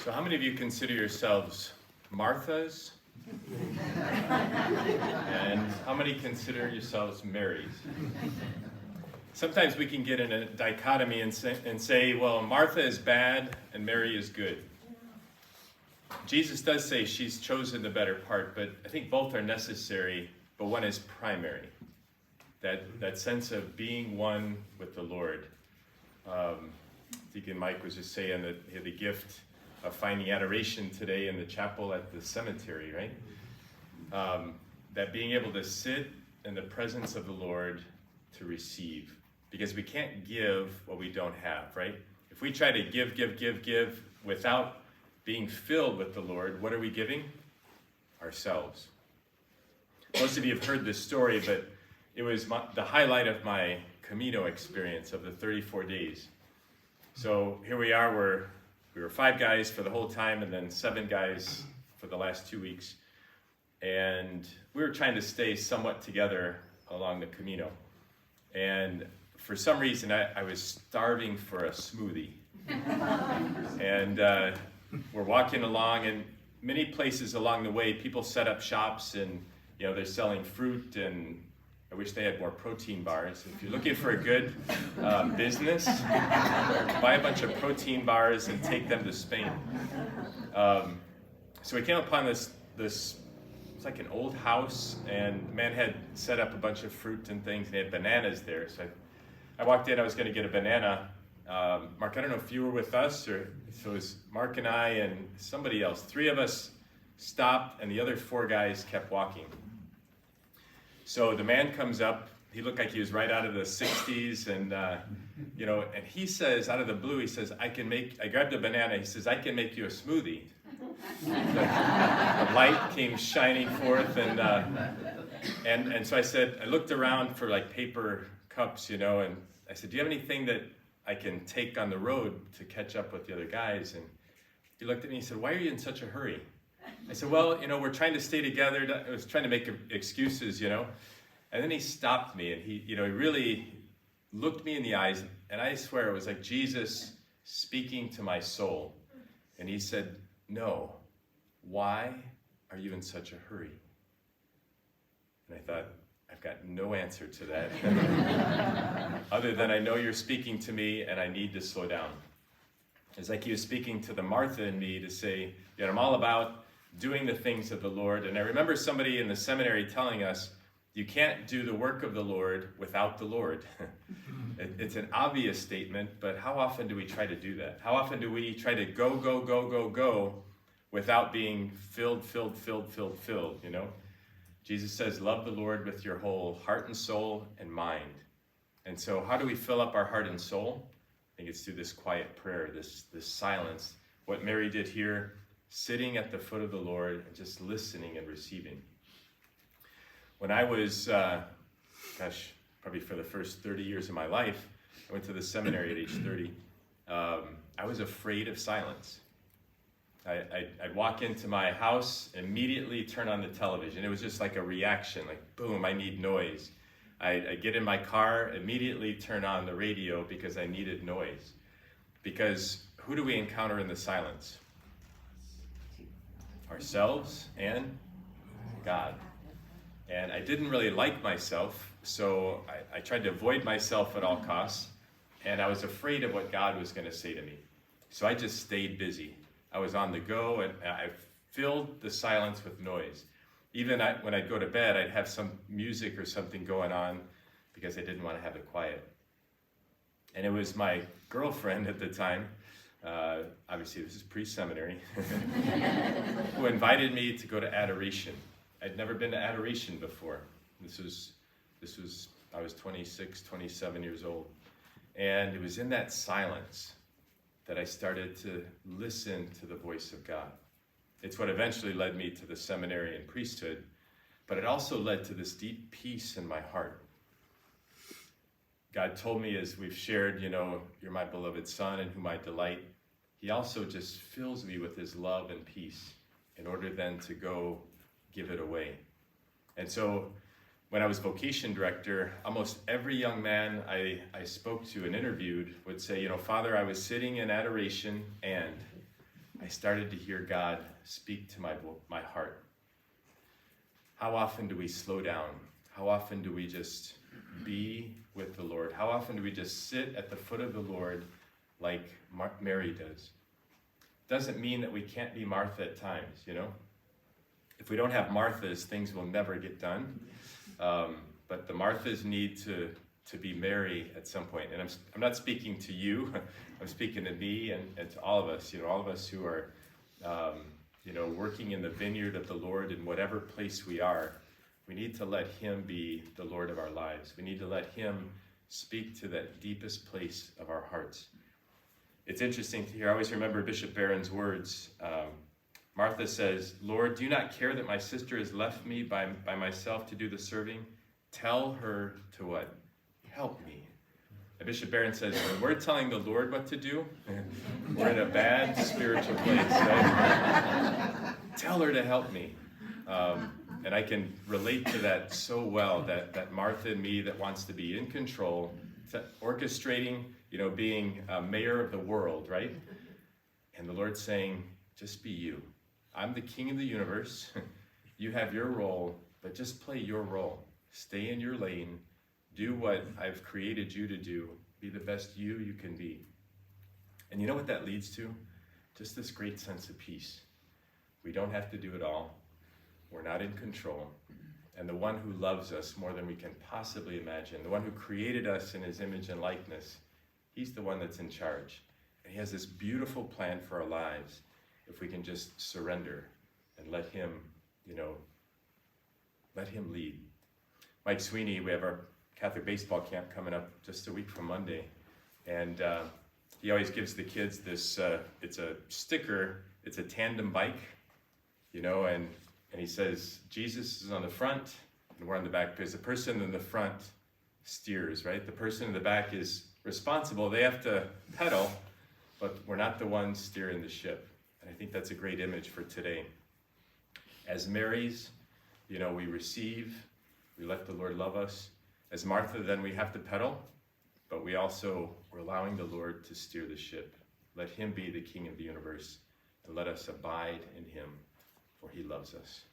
So how many of you consider yourselves Marthas? And how many consider yourselves Marys? Sometimes we can get in a dichotomy and say, well, Martha is bad and Mary is good. Jesus does say she's chosen the better part, but I think both are necessary, but one is primary. That sense of being one with the Lord. Deacon Mike was just saying that he had the gift of finding adoration today in the chapel at the cemetery, right? That being able to sit in the presence of the Lord to receive. Because we can't give what we don't have, right? If we try to give without being filled with the Lord, what are we giving? Ourselves. Most of you have heard this story, but it was the highlight of my Camino experience of the 34 days. So here we are, we were 5 guys for the whole time and then 7 guys for the last 2 weeks. And we were trying to stay somewhat together along the Camino. And for some reason, I was starving for a smoothie. And we're walking along, and many places along the way, people set up shops and, they're selling fruit, and I wish they had more protein bars. If you're looking for a good business, buy a bunch of protein bars and take them to Spain. So we came upon this, it's like an old house, and the man had set up a bunch of fruit and things, and they had bananas there. So I walked in, I was going to get a banana. Mark, I don't know if you were with us, or so it was Mark and I and somebody else. 3 of us stopped, and the other 4 guys kept walking. So the man comes up. He looked like he was right out of the 60s, and and he says, out of the blue, he says, I grabbed a banana. He says, I can make you a smoothie. The light came shining forth, and so I looked around for like paper cups, and I said, do you have anything that I can take on the road to catch up with the other guys? And he looked at me and he said, why are you in such a hurry? I said, well, we're trying to stay together. I was trying to make excuses, And then he stopped me, and he really looked me in the eyes, and I swear it was like Jesus speaking to my soul. And he said, no, why are you in such a hurry? And I thought, I've got no answer to that, other than I know you're speaking to me and I need to slow down. It's like he was speaking to the Martha in me to say, I'm all about doing the things of the Lord. And I remember somebody in the seminary telling us, you can't do the work of the Lord without the Lord. It's an obvious statement, but how often do we try to do that? How often do we try to go without being filled, Jesus says, love the Lord with your whole heart and soul and mind. And so how do we fill up our heart and soul? I think it's through this quiet prayer, this silence. What Mary did here, sitting at the foot of the Lord and just listening and receiving. When I was, probably for the first 30 years of my life, I went to the seminary at age 30. I was afraid of silence. I'd walk into my house, immediately turn on the television. It was just like a reaction, like boom, I need noise. I'd get in my car, immediately turn on the radio because I needed noise. Because who do we encounter in the silence? Ourselves and God. And I didn't really like myself, so I tried to avoid myself at all costs, and I was afraid of what God was going to say to me. So I just stayed busy. I was on the go, and I filled the silence with noise. Even when I'd go to bed, I'd have some music or something going on because I didn't want to have it quiet. And it was my girlfriend at the time, obviously this is pre-seminary, who invited me to go to adoration. I'd never been to adoration before. This was I was 26, 27 years old. And it was in that silence that I started to listen to the voice of God. It's what eventually led me to the seminary and priesthood, but it also led to this deep peace in my heart. God told me, as we've shared, you're my beloved son in whom I delight. He also just fills me with his love and peace in order then to go give it away. And so when I was vocation director, almost every young man I spoke to and interviewed would say, Father, I was sitting in adoration and I started to hear God speak to my heart. How often do we slow down? How often do we just be with the Lord? How often do we just sit at the foot of the Lord like Mary does? Doesn't mean that we can't be Martha at times, you know? If we don't have Marthas, things will never get done. But the Marthas need to be Mary at some point. And I'm not speaking to you. I'm speaking to me and to all of us, you know, all of us who are, working in the vineyard of the Lord in whatever place we are. We need to let him be the Lord of our lives. We need to let him speak to that deepest place of our hearts. It's interesting to hear. I always remember Bishop Barron's words. Martha says, "Lord, do you not care that my sister has left me by myself to do the serving? Tell her to what? Help me." And Bishop Barron says, when we're telling the Lord what to do, we're in a bad spiritual place, right? Tell her to help me. And I can relate to that so well, that Martha in me that wants to be in control, orchestrating, being a mayor of the world, right? And the Lord's saying, just be you. I'm the king of the universe. You have your role, but just play your role. Stay in your lane. Do what I've created you to do. Be the best you can be. And you know what that leads to? Just this great sense of peace. We don't have to do it all. We're not in control. And the one who loves us more than we can possibly imagine, the one who created us in his image and likeness, he's the one that's in charge. And he has this beautiful plan for our lives if we can just surrender and let him, let him lead. Mike Sweeney, we have our Catholic baseball camp coming up just a week from Monday. And he always gives the kids this, it's a sticker, it's a tandem bike, and he says, Jesus is on the front and we're on the back, because the person in the front steers, right? The person in the back is responsible. They have to pedal, but we're not the ones steering the ship. And I think that's a great image for today. As Marys, we receive, we let the Lord love us. As Martha, then we have to pedal, but we're allowing the Lord to steer the ship. Let him be the king of the universe, and let us abide in him, for he loves us.